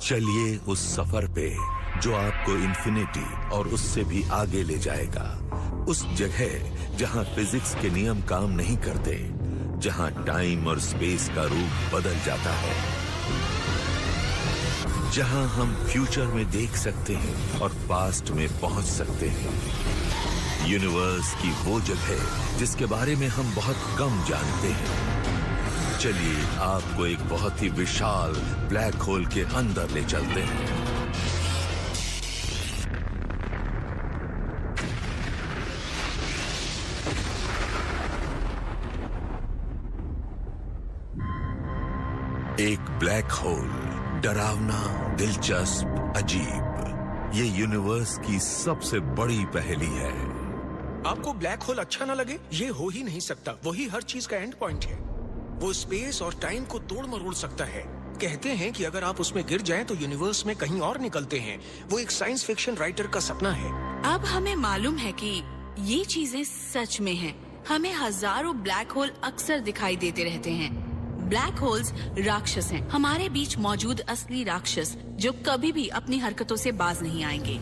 चलिए उस सफर पे जो आपको इन्फिनिटी और उससे भी आगे ले जाएगा। उस जगह जहां फिजिक्स के नियम काम नहीं करते, जहां टाइम और स्पेस का रूप बदल जाता है, जहां हम फ्यूचर में देख सकते हैं और पास्ट में पहुंच सकते हैं। यूनिवर्स की वो जगह जिसके बारे में हम बहुत कम जानते हैं। चलिए आपको एक बहुत ही विशाल ब्लैक होल के अंदर ले चलते हैं। एक ब्लैक होल, डरावना, दिलचस्प, अजीब, ये यूनिवर्स की सबसे बड़ी पहेली है। आपको ब्लैक होल अच्छा ना लगे, ये हो ही नहीं सकता। वही हर चीज का एंड पॉइंट है। वो स्पेस और टाइम को तोड़ मरोड़ सकता है। कहते हैं कि अगर आप उसमें गिर जाएं तो यूनिवर्स में कहीं और निकलते हैं। वो एक साइंस फिक्शन राइटर का सपना है। अब हमें मालूम है कि ये चीजें सच में हैं। हमें हजारों ब्लैक होल अक्सर दिखाई देते रहते हैं। ब्लैक होल्स राक्षस हैं, हमारे बीच मौजूद असली राक्षस जो कभी भी अपनी हरकतों से बाज नहीं आएंगे।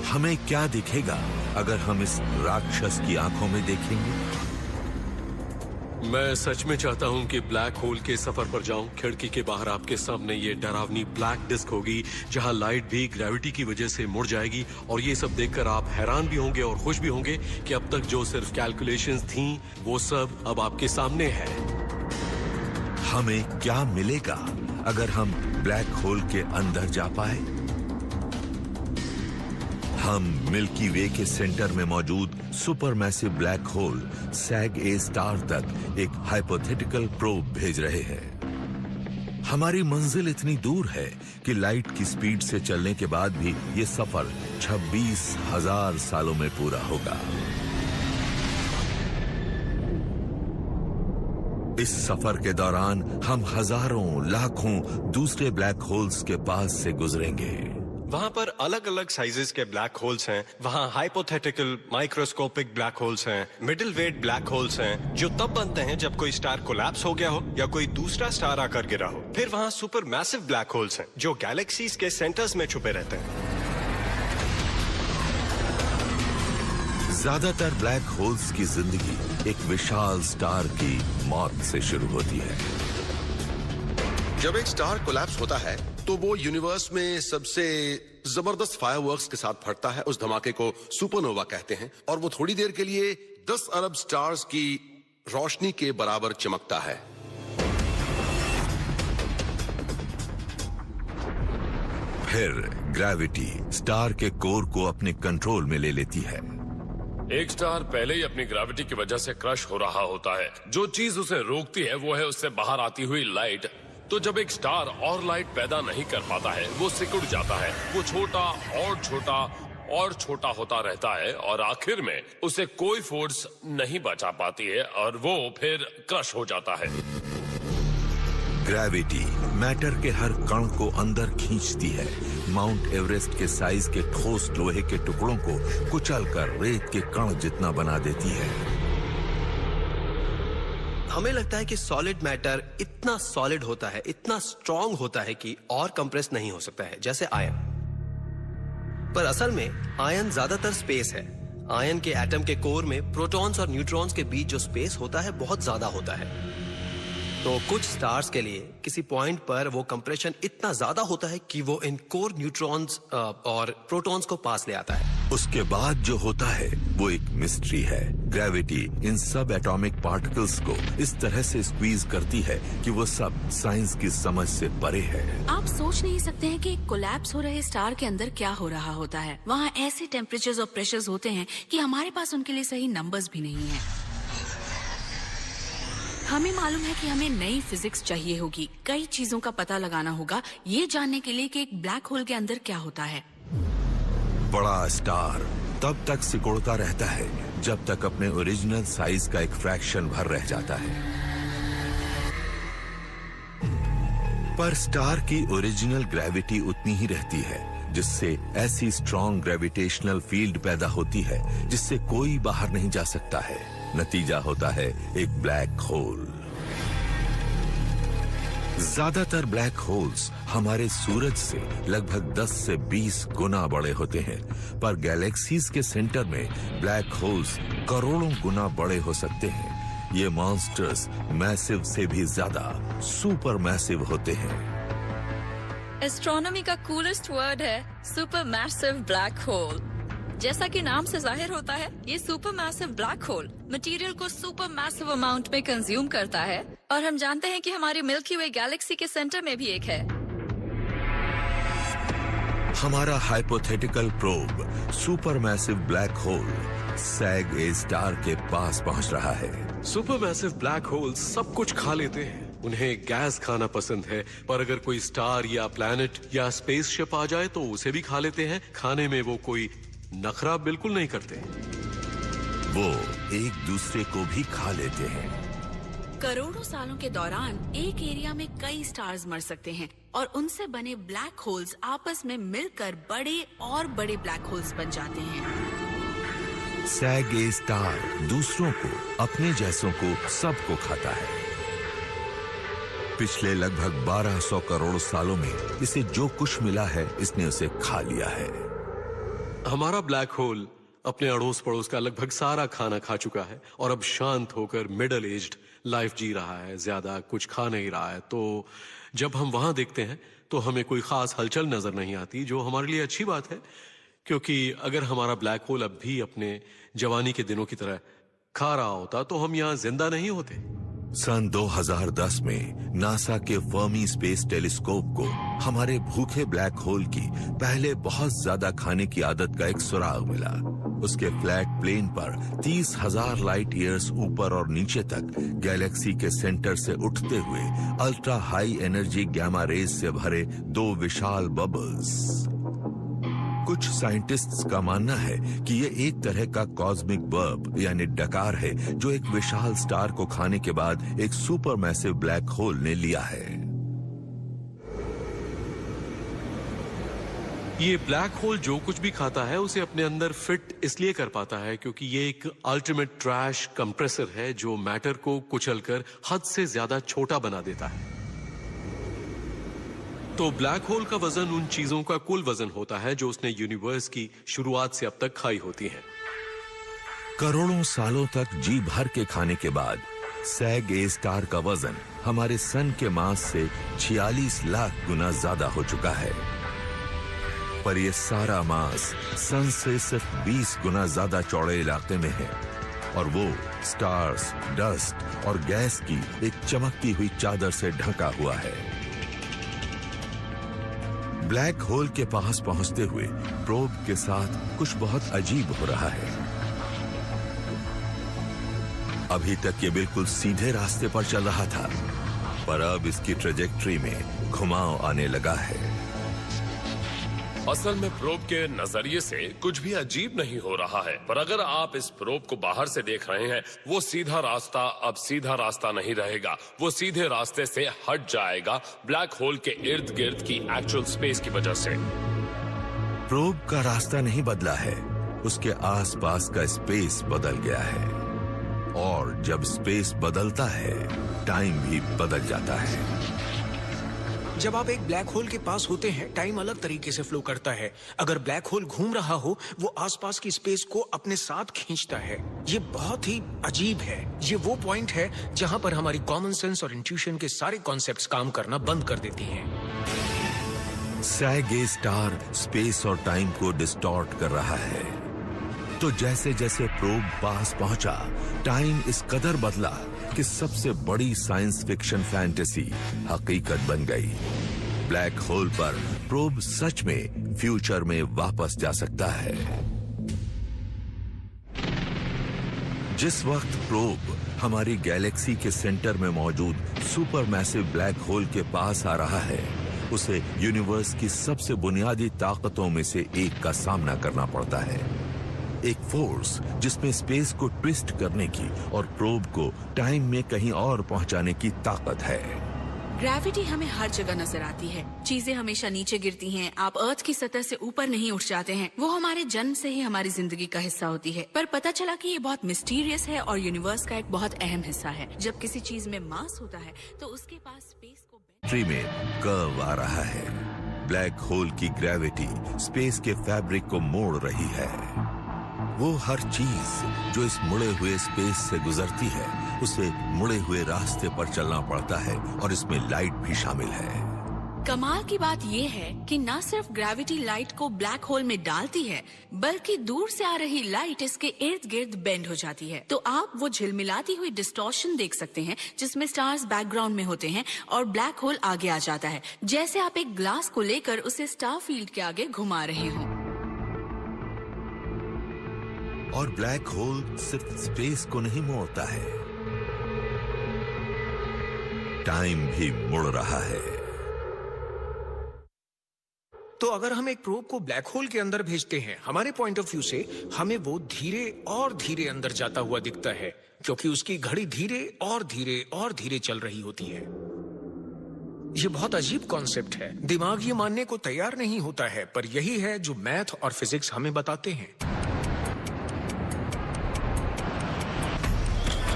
हमें क्या दिखेगा अगर हम इस राक्षस की आंखों में देखेंगे? मैं सच में चाहता हूं कि ब्लैक होल के सफर पर जाऊं। खिड़की के बाहर आपके सामने ये डरावनी ब्लैक डिस्क होगी जहां लाइट भी ग्रेविटी की वजह से मुड़ जाएगी। और ये सब देखकर आप हैरान भी होंगे और खुश भी होंगे कि अब तक जो सिर्फ कैलकुलेशंस थीं वो सब अब आपके सामने है। हमें क्या मिलेगा अगर हम ब्लैक होल के अंदर जा पाए? हम मिल्की वे के सेंटर में मौजूद supermassive black hole Sag A star तक एक हाइपोथेटिकल प्रोब भेज रहे हैं। हमारी मंजिल इतनी दूर है कि लाइट की स्पीड से चलने के बाद भी ये सफर 26,000 सालों में पूरा होगा। इस सफर के दौरान हम हजारों लाखों दूसरे ब्लैक होल्स के पास से गुजरेंगे। वहां पर अलग अलग साइजेस के ब्लैक होल्स हैं। वहां हाइपोथेटिकल माइक्रोस्कोपिक ब्लैक होल्स हैं, मिडिल वेट ब्लैक होल्स हैं जो तब बनते हैं जब कोई स्टार कोलैप्स हो गया हो या कोई दूसरा स्टार आकर गिरा हो। फिर वहां सुपर मैसिव ब्लैक होल्स हैं जो गैलेक्सीज के सेंटर्स में छुपे रहते हैं। ज्यादातर ब्लैक होल्स की जिंदगी एक विशाल स्टार की मौत से शुरू होती है। जब एक स्टार कोलैप्स होता है तो वो यूनिवर्स में सबसे जबरदस्त फायरवर्क्स के साथ फटता है। उस धमाके को सुपरनोवा कहते हैं और वो थोड़ी देर के लिए 10 अरब स्टार्स की रोशनी के बराबर चमकता है। फिर ग्रेविटी स्टार के कोर को अपने कंट्रोल में ले लेती है। एक स्टार पहले ही अपनी ग्रेविटी की वजह से क्रश हो रहा होता है। जो चीज उसे रोकती है वो है उससे बाहर आती हुई लाइट। तो जब एक स्टार और लाइट पैदा नहीं कर पाता है वो सिकुड़ जाता है। वो छोटा और छोटा होता रहता है और आखिर में उसे कोई फोर्स नहीं बचा पाती है और वो फिर क्रश हो जाता है। ग्रेविटी मैटर के हर कण को अंदर खींचती है। माउंट एवरेस्ट के साइज के ठोस लोहे के टुकड़ों को कुचलकर रेत के कण जितना बना देती है। हमें लगता है कि सॉलिड मैटर इतना सॉलिड होता है, इतना स्ट्रांग होता है कि और कंप्रेस नहीं हो सकता है, जैसे आयन। पर असल में आयन ज्यादातर स्पेस है। आयन के एटम के कोर में प्रोटॉन्स और न्यूट्रॉन्स के बीच जो स्पेस होता है बहुत ज्यादा होता है। तो कुछ स्टार्स के लिए किसी पॉइंट पर वो कंप्रेशन इतना ज्यादा होता है कि वो इन कोर न्यूट्रॉन्स और प्रोटॉन्स को पास ले आता है। उसके बाद जो होता है वो एक मिस्ट्री है। ग्रेविटी इन सब एटॉमिक पार्टिकल्स को इस तरह से स्क्वीज करती है कि वो सब साइंस की समझ से परे है। आप सोच नहीं सकते हैं कि कोलैप्स हो रहे स्टार के अंदर क्या हो रहा होता है। वहाँ ऐसे टेम्परेचर्स और प्रेशर्स होते हैं कि हमारे पास उनके लिए सही नंबर्स भी नहीं है। हमें मालूम है कि हमें नई फिजिक्स चाहिए होगी। कई चीजों का पता लगाना होगा ये जानने के लिए कि एक ब्लैक होल के अंदर क्या होता है। बड़ा स्टार तब तक सिकुड़ता रहता है जब तक अपने ओरिजिनल साइज का एक फ्रैक्शन भर रह जाता है। पर स्टार की ओरिजिनल ग्रेविटी उतनी ही रहती है, जिससे ऐसी स्ट्रॉन्ग ग्रेविटेशनल फील्ड पैदा होती है जिससे कोई बाहर नहीं जा सकता है। नतीजा होता है एक ब्लैक होल। ज्यादातर ब्लैक होल्स हमारे सूरज से लगभग 10 से 20 गुना बड़े होते हैं, पर गैलेक्सीज के सेंटर में ब्लैक होल्स करोड़ों गुना बड़े हो सकते हैं। ये मॉन्स्टर्स मैसिव से भी ज्यादा सुपर मैसिव होते हैं। एस्ट्रोनॉमी का कूलेस्ट वर्ड है सुपर मैसिव ब्लैक होल। जैसा कि नाम से जाहिर होता है, ये super massive black hole material को सुपर मैसिव अमाउंट में कंज्यूम करता है, और हम जानते हैं कि हमारी मिल्की वे गैलेक्सी के सेंटर में भी एक है। हमारा hypothetical probe super massive black hole Sag A star के पास पहुंच रहा है। सुपरमैसिव ब्लैक होल सब कुछ खा लेते हैं। उन्हें गैस खाना पसंद है, पर अगर कोई स्टार या प्लैनेट या स्पेसशिप आ जाए तो उसे भी खा लेते हैं। खाने में वो कोई नखरा बिल्कुल नहीं करते। वो एक दूसरे को भी खा लेते हैं। करोड़ों सालों के दौरान एक एरिया में कई स्टार्स मर सकते हैं, और उनसे बने ब्लैक होल्स आपस में मिलकर बड़े और बड़े ब्लैक होल्स बन जाते हैं। सैग ए स्टार दूसरों को, अपने जैसों को, सबको खाता है। पिछले लगभग 1200 करोड़ सालों में इसे जो कुछ मिला है, इसने उसे खा लिया है। हमारा ब्लैक होल अपने अड़ोस पड़ोस का लगभग सारा खाना खा चुका है और अब शांत होकर मिडिल एज्ड लाइफ जी रहा है, ज्यादा कुछ खा नहीं रहा है। तो जब हम वहां देखते हैं तो हमें कोई खास हलचल नजर नहीं आती, जो हमारे लिए अच्छी बात है, क्योंकि अगर हमारा ब्लैक होल अब भी अपने जवानी के दिनों की तरह खा रहा होता तो हम यहाँ जिंदा नहीं होते। सन 2010 में नासा के फर्मी स्पेस टेलीस्कोप को हमारे भूखे ब्लैक होल की पहले बहुत ज्यादा खाने की आदत का एक सुराग मिला। उसके फ्लैट प्लेन पर 30,000 लाइट ईयर्स ऊपर और नीचे तक गैलेक्सी के सेंटर से उठते हुए ultra high energy gamma rays से भरे 2 विशाल बबल्स। कुछ साइंटिस्ट्स का मानना है कि ये एक तरह का कॉस्मिक बर्ब यानी डकार है, जो एक विशाल स्टार को खाने के बाद एक सुपर मैसिव ब्लैक होल ने लिया है। ये ब्लैक होल जो कुछ भी खाता है उसे अपने अंदर फिट इसलिए कर पाता है क्योंकि ये एक अल्टीमेट ट्रैश कंप्रेसर है, जो मैटर को कुचलकर हद से ज्यादा छोटा बना देता है। तो ब्लैक होल का वजन उन चीजों का कुल वजन होता है जो उसने यूनिवर्स की शुरुआत से अब तक खाई होती हैं। करोड़ों सालों तक जी भर के खाने के बाद सैग ए स्टार का वजन हमारे सन के मास से 46 लाख गुना ज्यादा हो चुका है। पर यह सारा मास सन से सिर्फ 20 गुना ज्यादा चौड़े इलाके में है, और वो स्टार्स, डस्ट और गैस की एक चमकती हुई चादर से ढका हुआ है। ब्लैक होल के पास पहुंचते हुए प्रोब के साथ कुछ बहुत अजीब हो रहा है। अभी तक ये बिल्कुल सीधे रास्ते पर चल रहा था, पर अब इसकी ट्रेजेक्ट्री में घुमाव आने लगा है। असल में प्रोब के नजरिए से कुछ भी अजीब नहीं हो रहा है, पर अगर आप इस प्रोब को बाहर से देख रहे हैं, वो सीधा रास्ता अब सीधा रास्ता नहीं रहेगा, वो सीधे रास्ते से हट जाएगा ब्लैक होल के इर्द गिर्द की एक्चुअल स्पेस की वजह से। प्रोब का रास्ता नहीं बदला है, उसके आसपास का स्पेस बदल गया है, और जब स्पेस बदलता है टाइम भी बदल जाता है। जब आप एक ब्लैक होल के पास होते हैं, टाइम अलग तरीके से फ्लो करता है। अगर ब्लैक होल घूम रहा हो, वो आसपास की स्पेस को अपने साथ खींचता है। ये बहुत ही अजीब है। ये वो पॉइंट है जहां पर हमारी कॉमन सेंस और इंट्यूशन के सारे कॉन्सेप्ट्स काम करना बंद कर देती हैं। सैग ए स्टार स्पेस और टाइम को डिस्टॉर्ट कर रहा है। तो जैसे जैसे प्रोब पास पहुंचा, टाइम इस कदर बदला कि सबसे बड़ी साइंस फिक्शन फैंटेसी हकीकत बन गई। ब्लैक होल पर प्रोब सच में फ्यूचर में वापस जा सकता है। जिस वक्त प्रोब हमारी गैलेक्सी के सेंटर में मौजूद सुपर मैसिव ब्लैक होल के पास आ रहा है, उसे यूनिवर्स की सबसे बुनियादी ताकतों में से एक का सामना करना पड़ता है। एक फोर्स जिसमें स्पेस को ट्विस्ट करने की और प्रोब को टाइम में कहीं और पहुंचाने की ताकत है। ग्रेविटी हमें हर जगह नजर आती है। चीजें हमेशा नीचे गिरती हैं। आप अर्थ की सतह से ऊपर नहीं उठ जाते हैं। वो हमारे जन्म से ही हमारी जिंदगी का हिस्सा होती है। पर पता चला कि ये बहुत मिस्टीरियस है और यूनिवर्स का एक बहुत अहम हिस्सा है। जब किसी चीज में मास होता है तो उसके पास स्पेस को ज्योमेट्री में कर्व आ रहा है। ब्लैक होल की ग्रेविटी स्पेस के फैब्रिक को मोड़ रही है। वो हर चीज जो इस मुड़े हुए स्पेस से गुजरती है, उसे मुड़े हुए रास्ते पर चलना पड़ता है और इसमें लाइट भी शामिल है। कमाल की बात ये है कि न सिर्फ ग्रेविटी लाइट को ब्लैक होल में डालती है, बल्कि दूर से आ रही लाइट इसके इर्द गिर्द बेंड हो जाती है। तो आप वो झिलमिलाती हुई डिस्टॉर्शन देख सकते हैं जिसमें स्टार्स बैकग्राउंड में होते हैं और ब्लैक होल आगे आ जाता है, जैसे आप एक ग्लास को लेकर उसे स्टार फील्ड के आगे घुमा रहे हों। और ब्लैक होल सिर्फ स्पेस को नहीं मोड़ता है, टाइम भी मुड़ रहा है। तो अगर हम एक प्रोब को ब्लैक होल के अंदर भेजते हैं, हमारे पॉइंट ऑफ व्यू से हमें वो धीरे और धीरे अंदर जाता हुआ दिखता है, क्योंकि उसकी घड़ी धीरे और धीरे और धीरे चल रही होती है। ये बहुत अजीब कॉन्सेप्ट है, दिमाग ये मानने को तैयार नहीं होता है, पर यही है जो मैथ और फिजिक्स हमें बताते हैं।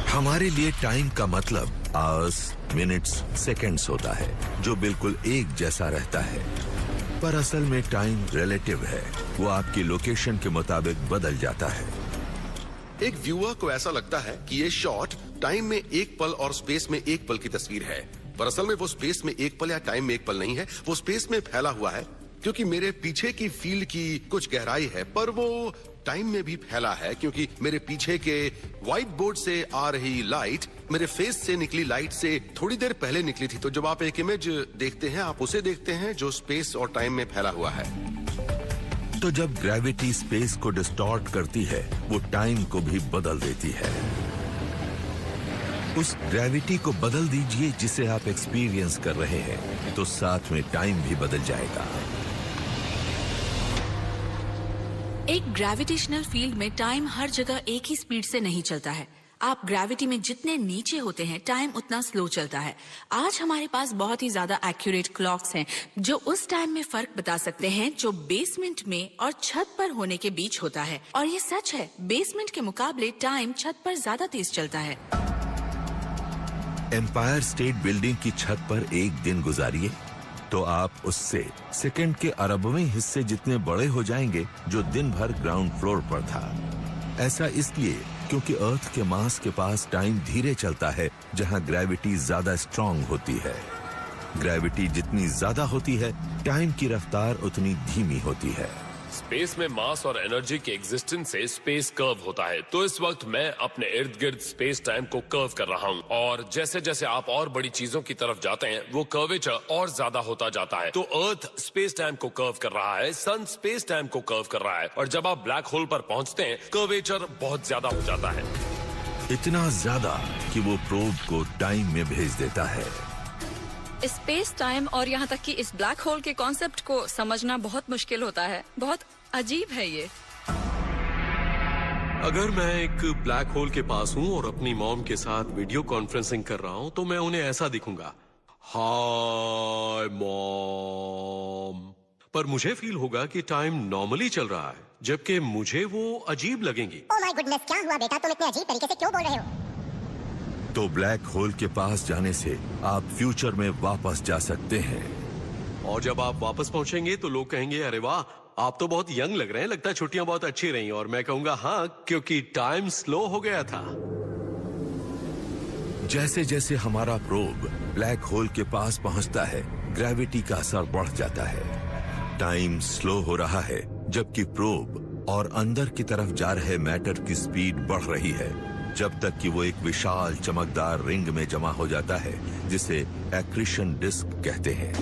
हमारे लिए टाइम का मतलब आवर्स, मिनट्स, सेकंड्स होता है, जो बिल्कुल एक जैसा रहता है। पर असल में टाइम रिलेटिव है, वो आपकी लोकेशन के मुताबिक बदल जाता है। एक व्यूअर को ऐसा लगता है कि ये शॉट टाइम में एक पल और स्पेस में एक पल की तस्वीर है, पर असल में वो स्पेस में एक पल या टाइम में एक पल नहीं है, वो स्पेस में फैला हुआ है। क्योंकि मेरे पीछे की फील्ड की कुछ गहराई है, पर वो टाइम में भी फैला है, क्योंकि मेरे पीछे के व्हाइट बोर्ड से आ रही लाइट मेरे फेस से निकली लाइट से थोड़ी देर पहले निकली थी। तो जब आप एक इमेज देखते हैं, आप उसे देखते हैं जो स्पेस और टाइम में फैला हुआ है। तो जब ग्रेविटी स्पेस को डिस्टॉर्ट करती है, वो टाइम को भी बदल देती है। उस ग्रेविटी को बदल दीजिए जिसे आप एक्सपीरियंस कर रहे हैं, तो साथ में टाइम भी बदल जाएगा। एक ग्रेविटेशनल फील्ड में टाइम हर जगह एक ही स्पीड से नहीं चलता है। आप ग्रेविटी में जितने नीचे होते हैं, टाइम उतना स्लो चलता है। आज हमारे पास बहुत ही ज्यादा एक्यूरेट क्लॉक्स हैं, जो उस टाइम में फर्क बता सकते हैं जो बेसमेंट में और छत पर होने के बीच होता है। और ये सच है, बेसमेंट के मुकाबले टाइम छत पर ज्यादा तेज चलता है। एम्पायर स्टेट बिल्डिंग की छत पर एक दिन गुजारिए, तो आप उससे सेकंड के अरबवें हिस्से जितने बड़े हो जाएंगे जो दिन भर ग्राउंड फ्लोर पर था। ऐसा इसलिए क्योंकि अर्थ के मास के पास टाइम धीरे चलता है, जहां ग्रेविटी ज्यादा स्ट्रांग होती है। ग्रेविटी जितनी ज्यादा होती है, टाइम की रफ्तार उतनी धीमी होती है। स्पेस में मास और एनर्जी के एग्जिस्टेंस से स्पेस कर्व होता है। तो इस वक्त मैं अपने इर्द गिर्द स्पेस टाइम को कर्व कर रहा हूँ, और जैसे जैसे आप और बड़ी चीजों की तरफ जाते हैं, वो कर्वेचर और ज्यादा होता जाता है। तो अर्थ स्पेस टाइम को कर्व कर रहा है, सन स्पेस टाइम को कर्व कर रहा है, और जब आप ब्लैक होल पर पहुंचते हैं, कर्वेचर बहुत ज्यादा हो जाता है। इतना ज्यादा कि वो प्रोब को टाइम में भेज देता है। स्पेस टाइम और यहाँ तक कि इस ब्लैक होल के कॉन्सेप्ट को समझना बहुत मुश्किल होता है। बहुत अजीब है ये। अगर मैं एक ब्लैक होल के पास हूँ और अपनी मॉम के साथ वीडियो कॉन्फ्रेंसिंग कर रहा हूँ, तो मैं उन्हें ऐसा दिखूंगा, हाय मॉम। पर मुझे फील होगा कि टाइम नॉर्मली चल रहा है, जबकि मुझे वो अजीब लगेंगी। ओह माय गुडनेस, क्या हुआ बेटा? तुम इतने अजीब तरीके से क्यों बोल रहे हो? तो ब्लैक होल के पास जाने से आप फ्यूचर में वापस जा सकते हैं। और जब आप वापस पहुंचेंगे तो लोग कहेंगे, अरे वाह, आप तो बहुत यंग लग रहे हैं, लगता है छुट्टियां बहुत अच्छी रही। और मैं कहूंगा, हाँ, क्योंकि टाइम स्लो हो गया था। जैसे जैसे हमारा प्रोब ब्लैक होल के पास पहुंचता है, ग्रेविटी का असर बढ़ जाता है। टाइम स्लो हो रहा है, जबकि प्रोब और अंदर की तरफ जा रहे मैटर की स्पीड बढ़ रही है, जब तक कि वो एक विशाल चमकदार रिंग में जमा हो जाता है, जिसे एक्रीशन डिस्क कहते हैं।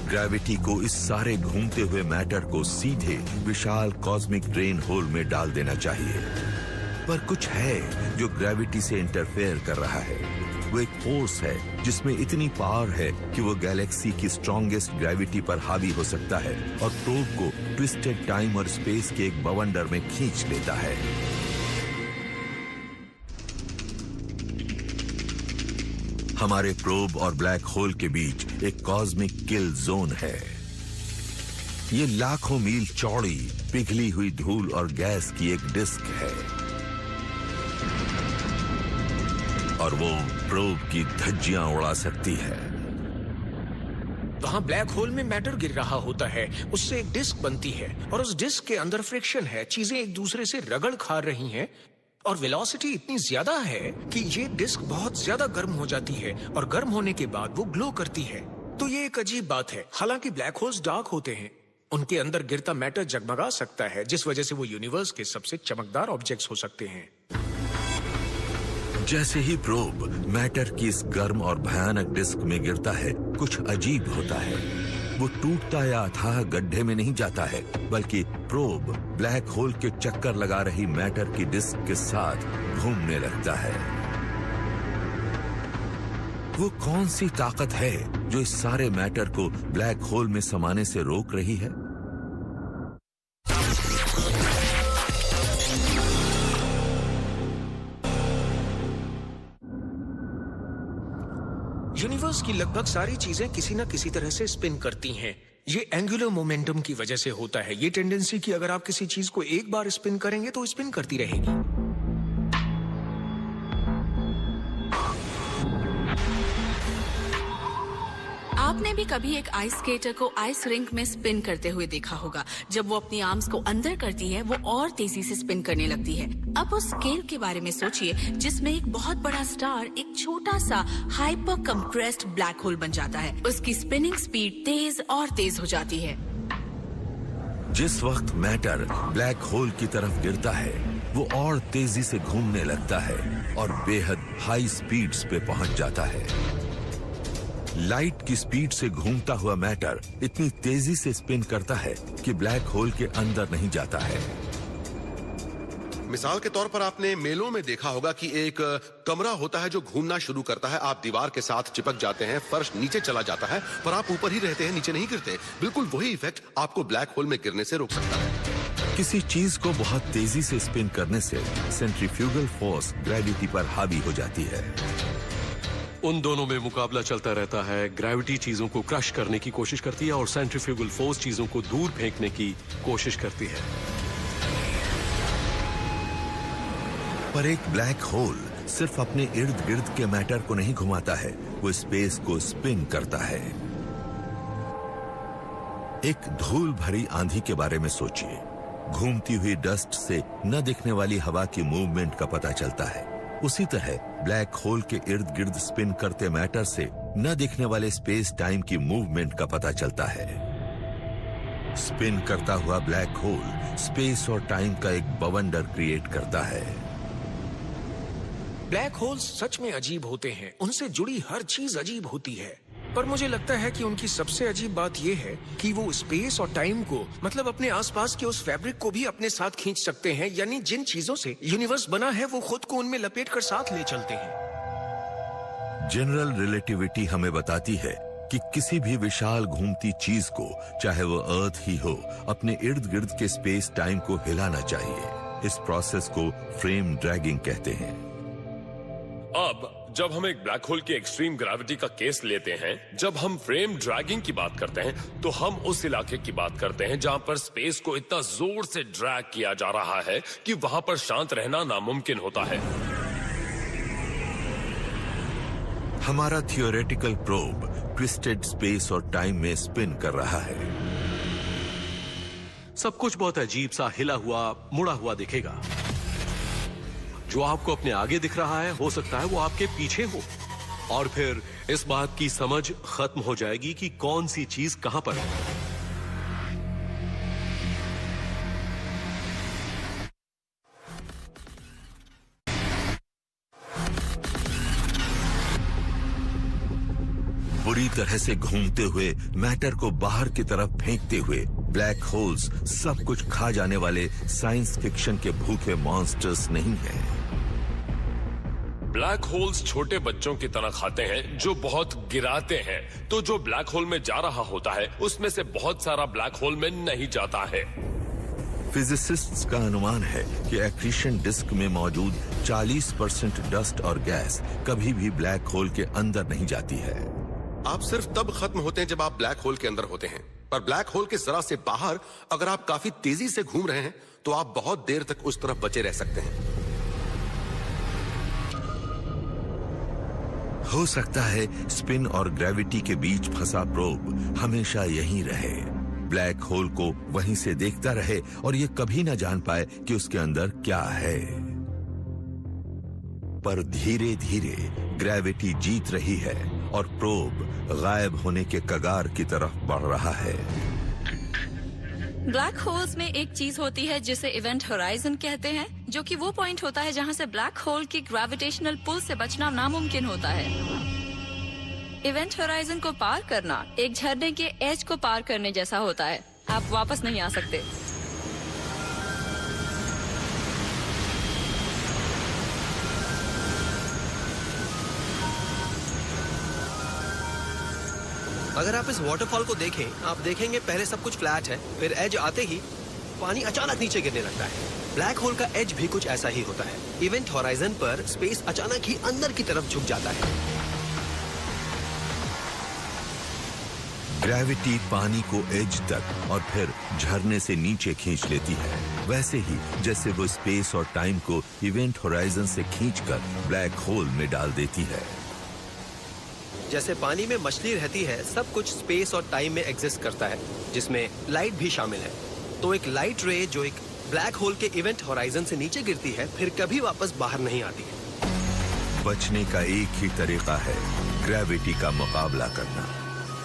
ग्रेविटी को इस सारे घूमते हुए मैटर को सीधे विशाल कॉस्मिक ड्रेन होल में डाल देना चाहिए, पर कुछ है जो ग्रेविटी से इंटरफेयर कर रहा है। वो एक फोर्स है जिसमें इतनी पावर है कि वो गैलेक्सी की स्ट्रॉन्गेस्ट ग्रेविटी पर हावी हो सकता है और प्रोब को ट्विस्टेड टाइम और स्पेस के एक बवंडर में खींच लेता है। हमारे प्रोब और ब्लैक होल के बीच एक कॉस्मिक किल जोन है। ये लाखों मील चौड़ी पिघली हुई धूल और गैस की एक डिस्क है। और वो प्रोब की धज्जियां उड़ा सकती है। वहाँ ब्लैक होल में मैटर गिर रहा होता है, उससे एक डिस्क बनती है और उस डिस्क के अंदर फ्रिक्शन है, चीजें एक दूसरे से रगड़ खा रही हैं और वेलोसिटी इतनी ज्यादा है कि ये डिस्क बहुत ज्यादा गर्म हो जाती है और गर्म होने के बाद वो ग्लो करती है। तो ये एक अजीब बात है। हालांकि ब्लैक होल्स डार्क होते हैं, उनके अंदर गिरता मैटर जगमगा सकता है, जिस वजह से वो यूनिवर्स के सबसे चमकदार ऑब्जेक्ट्स हो सकते हैं। जैसे ही प्रोब मैटर की इस गर्म और भयानक डिस्क में गिरता है, कुछ अजीब होता है। वो टूटता या अथाह गड्ढे में नहीं जाता है, बल्कि प्रोब ब्लैक होल के चक्कर लगा रही मैटर की डिस्क के साथ घूमने लगता है। वो कौन सी ताकत है जो इस सारे मैटर को ब्लैक होल में समाने से रोक रही है? यूनिवर्स की लगभग सारी चीजें किसी न किसी तरह से स्पिन करती हैं। ये एंगुलर मोमेंटम की वजह से होता है। ये टेंडेंसी कि अगर आप किसी चीज को एक बार स्पिन करेंगे तो स्पिन करती रहेगी। आपने भी कभी एक आइस स्केटर को आइस रिंक में स्पिन करते हुए देखा होगा। जब वो अपनी आर्म्स को अंदर करती है, वो और तेजी से स्पिन करने लगती है। अब उस स्केल के बारे में सोचिए जिसमें एक बहुत बड़ा स्टार एक छोटा सा हाइपर कंप्रेस्ड ब्लैक होल बन जाता है। उसकी स्पिनिंग स्पीड तेज और तेज हो जाती है। जिस वक्त मैटर ब्लैक होल की तरफ गिरता है, वो और तेजी से घूमने लगता है और बेहद हाई स्पीड्स पे पहुंच जाता है। लाइट की स्पीड से घूमता हुआ मैटर इतनी तेजी से स्पिन करता है कि ब्लैक होल के अंदर नहीं जाता है। मिसाल के तौर पर आपने मेलों में देखा होगा कि एक कमरा होता है जो घूमना शुरू करता है। आप दीवार के साथ चिपक जाते हैं, फर्श नीचे चला जाता है, पर आप ऊपर ही रहते हैं, नीचे नहीं गिरते। बिल्कुल वही इफेक्ट आपको ब्लैक होल में गिरने से रोक सकता है। किसी चीज को बहुत तेजी से स्पिन करने से सेंट्रीफ्यूगल फोर्स ग्रेविटी पर हावी हो जाती है। उन दोनों में मुकाबला चलता रहता है। ग्रेविटी चीजों को क्रश करने की कोशिश करती है और सेंट्रीफ्यूगल फोर्स चीजों को दूर फेंकने की कोशिश करती है। पर एक ब्लैक होल सिर्फ अपने इर्द गिर्द के मैटर को नहीं घुमाता है, वो स्पेस को स्पिन करता है। एक धूल भरी आंधी के बारे में सोचिए। घूमती हुई डस्ट से न दिखने वाली हवा की मूवमेंट का पता चलता है। उसी तरह ब्लैक होल के इर्द गिर्द स्पिन करते मैटर से न दिखने वाले स्पेस टाइम की मूवमेंट का पता चलता है। स्पिन करता हुआ ब्लैक होल स्पेस और टाइम का एक बवंडर क्रिएट करता है। ब्लैक होल्स सच में अजीब होते हैं। उनसे जुड़ी हर चीज अजीब होती है, पर मुझे लगता है कि उनकी सबसे अजीब बात यह है कि वो स्पेस और टाइम को, मतलब अपने आसपास के उस फैब्रिक को भी अपने साथ खींच सकते हैं। यानी जिन चीजों से यूनिवर्स बना है, वो खुद को उनमें लपेट कर साथ ले चलते हैं। जनरल रिलेटिविटी हमें बताती है कि किसी भी विशाल घूमती चीज को, चाहे वो अर्थ ही हो, अपने इर्द गिर्द के स्पेस टाइम को हिलाना चाहिए। इस प्रोसेस को फ्रेम ड्रैगिंग कहते हैं। अब जब हम एक ब्लैक होल की एक्सट्रीम ग्रेविटी का केस लेते हैं, जब हम फ्रेम ड्रैगिंग की बात करते हैं, तो हम उस इलाके की बात करते हैं जहां पर स्पेस को इतना जोर से ड्रैग किया जा रहा है कि वहां पर शांत रहना नामुमकिन होता है। हमारा थियोरेटिकल प्रोब ट्विस्टेड स्पेस और टाइम में स्पिन कर रहा है। सब कुछ बहुत अजीब सा हिला हुआ, मुड़ा हुआ दिखेगा। जो आपको अपने आगे दिख रहा है, हो सकता है वो आपके पीछे हो, और फिर इस बात की समझ खत्म हो जाएगी कि कौन सी चीज कहां पर है। बुरी तरह से घूमते हुए मैटर को बाहर की तरफ फेंकते हुए ब्लैक होल्स सब कुछ खा जाने वाले साइंस फिक्शन के भूखे मॉन्स्टर्स नहीं हैं। ब्लैक होल्स छोटे बच्चों की तरह खाते हैं जो बहुत गिराते हैं। तो जो ब्लैक होल में जा रहा होता है, उसमें से बहुत सारा ब्लैक होल में नहीं जाता है। फिजिसिस्ट्स का अनुमान है कि एक्रीशन डिस्क में मौजूद 40% डस्ट और गैस कभी भी ब्लैक होल के अंदर नहीं जाती है। आप सिर्फ तब खत्म होते हैं जब आप ब्लैक होल के अंदर होते हैं, पर ब्लैक होल के जरा से बाहर अगर आप काफी तेजी से घूम रहे हैं तो आप बहुत देर तक उस तरफ बचे रह सकते हैं। हो सकता है स्पिन और ग्रेविटी के बीच फंसा प्रोब हमेशा यहीं रहे, ब्लैक होल को वहीं से देखता रहे और ये कभी ना जान पाए कि उसके अंदर क्या है। पर धीरे धीरे ग्रेविटी जीत रही है और प्रोब गायब होने के कगार की तरफ बढ़ रहा है। ब्लैक होल्स में एक चीज होती है जिसे इवेंट होराइजन कहते हैं, जो कि वो पॉइंट होता है जहां से ब्लैक होल की ग्रेविटेशनल पुल से बचना नामुमकिन होता है। इवेंट होराइजन को पार करना एक झरने के एज को पार करने जैसा होता है। आप वापस नहीं आ सकते। अगर आप इस वाटरफॉल को देखें, आप देखेंगे पहले सब कुछ फ्लैट है, फिर एज आते ही पानी अचानक नीचे गिरने लगता है। ब्लैक होल का एज भी कुछ ऐसा ही होता है। इवेंट होराइजन पर स्पेस अचानक ही अंदर की तरफ झुक जाता है। ग्रेविटी पानी को एज तक और फिर झरने से नीचे खींच लेती है, वैसे ही जैसे वो स्पेस और टाइम को इवेंट होराइजन से खींचकर ब्लैक होल में डाल देती है। जैसे पानी में मछली रहती है, सब कुछ स्पेस और टाइम में एग्जिस्ट करता है, जिसमें लाइट भी शामिल है। तो एक लाइट रे जो एक ब्लैक होल के इवेंट होराइजन से नीचे गिरती है, फिर कभी वापस बाहर नहीं आती है। बचने का एक ही तरीका है, ग्रेविटी का मुकाबला करना।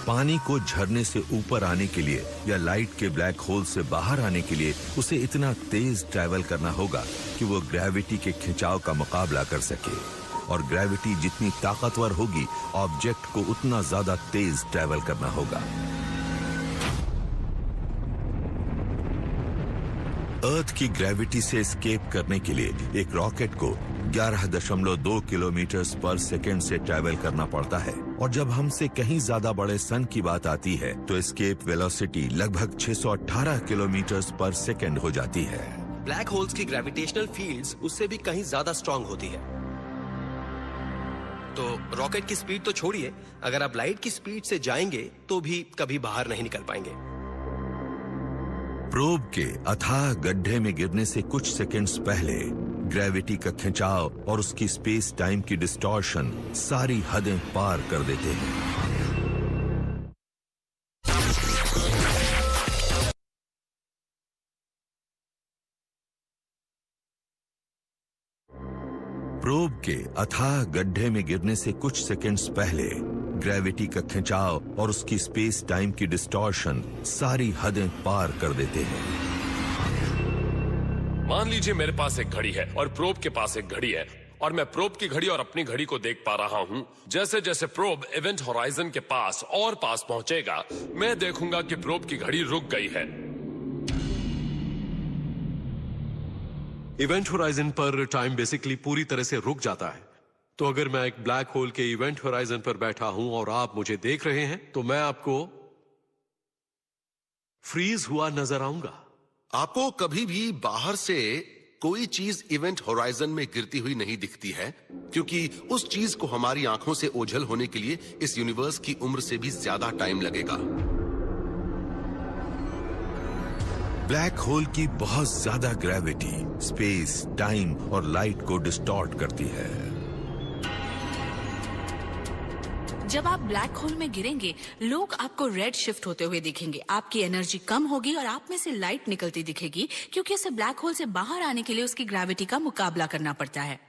पानी को झरने से ऊपर आने के लिए या लाइट के ब्लैक होल से बाहर आने के लिए उसे इतना तेज ट्रैवल करना होगा कि वो ग्रेविटी के खिंचाव का मुकाबला कर सके। और ग्रेविटी जितनी ताकतवर होगी, ऑब्जेक्ट को उतना ज्यादा तेज ट्रैवल करना होगा। अर्थ की ग्रेविटी से एस्केप करने के लिए एक रॉकेट को 11.2 किलोमीटर पर सेकेंड से ट्रैवल करना पड़ता है, और जब हमसे कहीं ज्यादा बड़े सन की बात आती है तो एस्केप वेलोसिटी लगभग 618 किलोमीटर पर सेकेंड हो जाती है। ब्लैक होल्स की ग्रेविटेशनल फील्ड्स उससे भी कहीं ज्यादा स्ट्रांग होती है। तो रॉकेट की स्पीड तो छोड़िए, अगर आप लाइट की स्पीड से जाएंगे तो भी कभी बाहर नहीं निकल पाएंगे। प्रोब के अथाह गड्ढे में गिरने से कुछ सेकंड्स पहले ग्रेविटी का खिंचाव और उसकी स्पेस टाइम की डिस्टॉर्शन सारी हदें पार कर देते हैं। प्रोब के अथाह गड्ढे में गिरने से कुछ सेकंड्स पहले ग्रेविटी का खिंचाव और उसकी स्पेस टाइम की डिस्टॉर्शन सारी हदें पार कर देते हैं। मान लीजिए मेरे पास एक घड़ी है और प्रोब के पास एक घड़ी है, और मैं प्रोब की घड़ी और अपनी घड़ी को देख पा रहा हूं। जैसे जैसे प्रोब इवेंट होराइजन के पास और पास पहुंचेगा, मैं देखूंगा कि प्रोब की घड़ी रुक गई है। इवेंट होराइजन पर टाइम बेसिकली पूरी तरह से रुक जाता है। तो अगर मैं एक ब्लैक होल के इवेंट होराइजन पर बैठा हूं और आप मुझे देख रहे हैं, तो मैं आपको फ्रीज हुआ नजर आऊंगा। आपको कभी भी बाहर से कोई चीज इवेंट होराइजन में गिरती हुई नहीं दिखती है, क्योंकि उस चीज को हमारी आंखों से ओझल होने के लिए इस यूनिवर्स की उम्र से भी ज्यादा टाइम लगेगा। ब्लैक होल की बहुत ज्यादा ग्रेविटी स्पेस, टाइम और लाइट को डिस्टॉर्ट करती है। जब आप ब्लैक होल में गिरेंगे, लोग आपको रेड शिफ्ट होते हुए दिखेंगे, आपकी एनर्जी कम होगी और आप में से लाइट निकलती दिखेगी, क्योंकि उसे ब्लैक होल से बाहर आने के लिए उसकी ग्रेविटी का मुकाबला करना पड़ता है।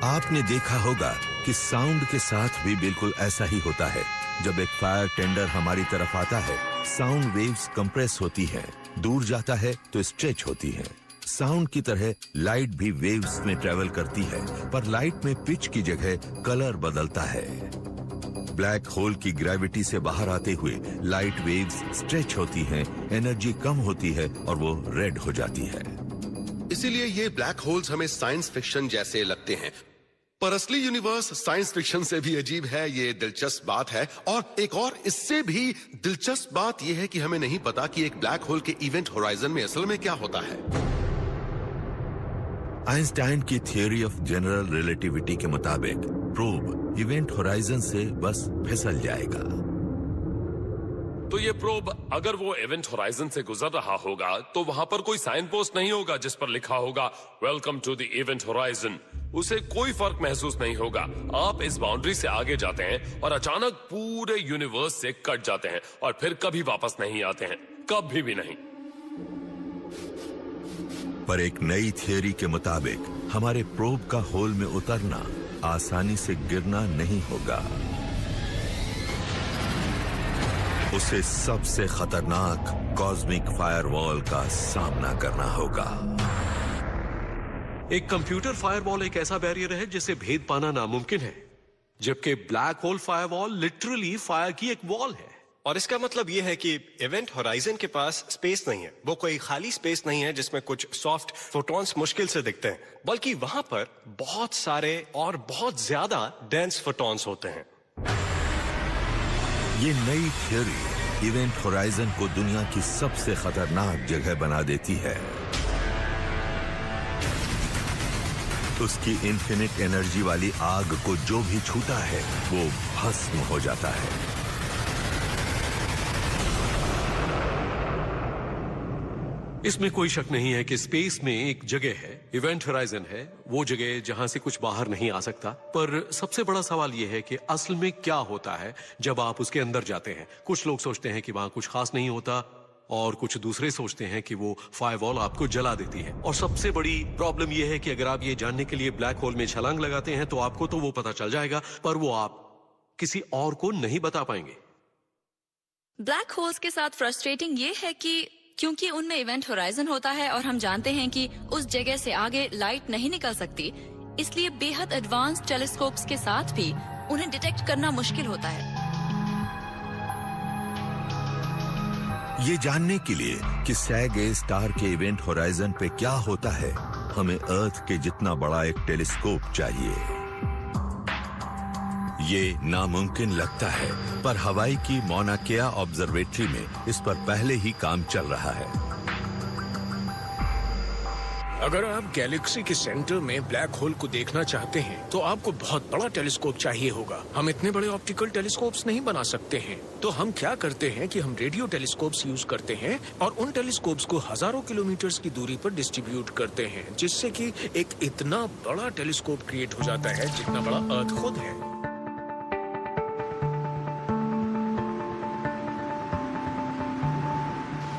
आपने देखा होगा कि साउंड के साथ भी बिल्कुल ऐसा ही होता है। जब एक फायर टेंडर हमारी तरफ आता है, साउंड वेव्स कंप्रेस होती है, दूर जाता है तो स्ट्रेच होती है। साउंड की तरह लाइट भी वेव्स में ट्रेवल करती है, पर लाइट में पिच की जगह कलर बदलता है। ब्लैक होल की ग्रेविटी से बाहर आते हुए लाइट वेव्स स्ट्रेच होती हैं, एनर्जी कम होती है और वो रेड हो जाती है। इसीलिए ये ब्लैक होल्स हमें साइंस फिक्शन जैसे लगते हैं, पर असली यूनिवर्स साइंस फिक्शन से भी अजीब है। ये दिलचस्प बात है। और एक और इससे भी दिलचस्प बात यह है कि हमें नहीं पता कि एक ब्लैक होल के इवेंट होराइजन में असल में क्या होता है। आइंस्टाइन की थियोरी ऑफ जनरल रिलेटिविटी के मुताबिक प्रोब इवेंट होराइजन से बस फिसल जाएगा। तो ये प्रोब अगर वो इवेंट होराइजन से गुजर रहा होगा तो वहां पर कोई साइन पोस्ट नहीं होगा जिस पर लिखा होगा welcome to the event horizon. उसे कोई फर्क महसूस नहीं होगा। आप इस बाउंड्री से आगे जाते हैं और अचानक पूरे यूनिवर्स से कट जाते हैं और फिर कभी वापस नहीं आते हैं, कभी भी नहीं। पर एक नई थियरी के मुताबिक हमारे प्रोब का होल में उतरना आसानी से गिरना नहीं होगा। उसे सबसे खतरनाक कॉस्मिक फायरवॉल का सामना करना होगा। एक कंप्यूटर फायरवॉल एक ऐसा बैरियर है जिसे भेद पाना नामुमकिन है, जबकि black hole firewall literally fire की एक वॉल है। और इसका मतलब यह है कि इवेंट होराइजन के पास स्पेस नहीं है। वो कोई खाली स्पेस नहीं है जिसमें कुछ सॉफ्ट फोटॉन्स मुश्किल से दिखते हैं, बल्कि वहां पर बहुत सारे और बहुत ज्यादा डेंस फोटॉन्स होते हैं। ये नई थियरी इवेंट होराइजन को दुनिया की सबसे खतरनाक जगह बना देती है। उसकी इन्फिनिट एनर्जी वाली आग को जो भी छूता है वो भस्म हो जाता है। इसमें कोई शक नहीं है कि स्पेस में एक जगह है, इवेंट होराइजन है, वो जगह जहां से कुछ बाहर नहीं आ सकता। पर सबसे बड़ा सवाल यह है कि असल में क्या होता है जब आप उसके अंदर जाते हैं। कुछ लोग सोचते हैं कि वहां कुछ खास नहीं होता और कुछ दूसरे सोचते हैं कि वो फायरवॉल आपको जला देती है। और सबसे बड़ी प्रॉब्लम यह है कि अगर आप ये जानने के लिए ब्लैक होल में छलांग लगाते हैं तो आपको तो वो पता चल जाएगा, पर वो आप किसी और को नहीं बता पाएंगे। ब्लैक होल्स के साथ फ्रस्ट्रेटिंग ये है कि क्योंकि उनमें इवेंट होराइजन होता है और हम जानते हैं कि उस जगह से आगे लाइट नहीं निकल सकती, इसलिए बेहद एडवांस टेलीस्कोप्स के साथ भी उन्हें डिटेक्ट करना मुश्किल होता है। ये जानने के लिए कि सैग ए स्टार के इवेंट होराइजन पे क्या होता है, हमें अर्थ के जितना बड़ा एक टेलीस्कोप चाहिए। ये नामुमकिन लगता है, पर हवाई की मौना केआ ऑब्जर्वेटरी में इस पर पहले ही काम चल रहा है। अगर आप गैलेक्सी के सेंटर में ब्लैक होल को देखना चाहते हैं तो आपको बहुत बड़ा टेलीस्कोप चाहिए होगा। हम इतने बड़े ऑप्टिकल टेलीस्कोप्स नहीं बना सकते हैं, तो हम क्या करते हैं कि हम रेडियो टेलीस्कोप्स यूज करते हैं और उन टेलीस्कोप्स को हजारों किलोमीटर्स की दूरी पर डिस्ट्रीब्यूट करते हैं, जिससे कि एक इतना बड़ा टेलीस्कोप क्रिएट हो जाता है जितना बड़ा अर्थ खुद है।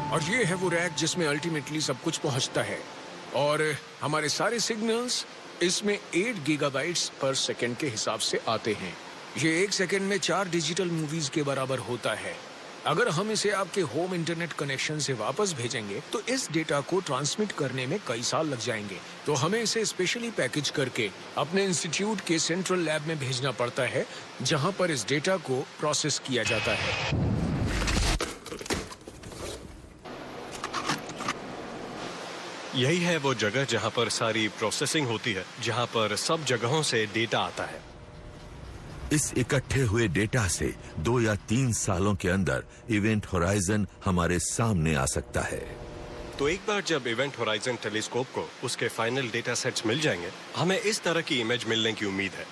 और ये है वो रैक जिसमें अल्टीमेटली सब कुछ पहुंचता है, और हमारे सारे सिग्नल्स इसमें 8 गीगाबाइट्स पर सेकंड के हिसाब से आते हैं। ये 1 सेकंड में 4 डिजिटल मूवीज के बराबर होता है। अगर हम इसे आपके होम इंटरनेट कनेक्शन से वापस भेजेंगे तो इस डेटा को ट्रांसमिट करने में कई साल लग जाएंगे, तो हमें इसे स्पेशली पैकेज करके अपने इंस्टीट्यूट के सेंट्रल लैब में भेजना पड़ता है, जहां पर इस डेटा को प्रोसेस किया जाता है। यही है वो जगह जहां पर सारी प्रोसेसिंग होती है, जहां पर सब जगहों से डेटा आता है। इस इकट्ठे हुए डेटा से 2 या 3 सालों के अंदर इवेंट होराइजन हमारे सामने आ सकता है। तो एक बार जब इवेंट होराइजन टेलीस्कोप को उसके फाइनल डेटा सेट्स मिल जाएंगे, हमें इस तरह की इमेज मिलने की उम्मीद है।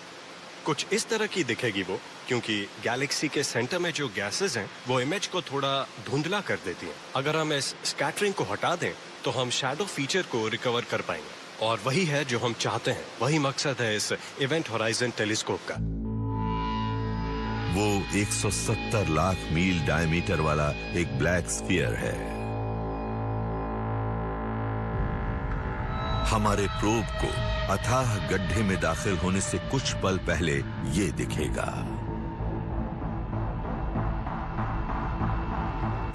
कुछ इस तरह की दिखेगी वो, क्योंकि गैलेक्सी के सेंटर में जो गैसेस हैं वो इमेज को थोड़ा धुंधला कर देती हैं। अगर हम इस स्कैटरिंग को हटा दें तो हम शैडो फीचर को रिकवर कर पाएंगे, और वही है जो हम चाहते हैं। वही मकसद है इस इवेंट होराइजन टेलीस्कोप का। वो 170 लाख मील डायमीटर वाला एक ब्लैक स्फीयर है। हमारे प्रोब को अथाह गड्ढे में दाखिल होने से कुछ पल पहले ये दिखेगा।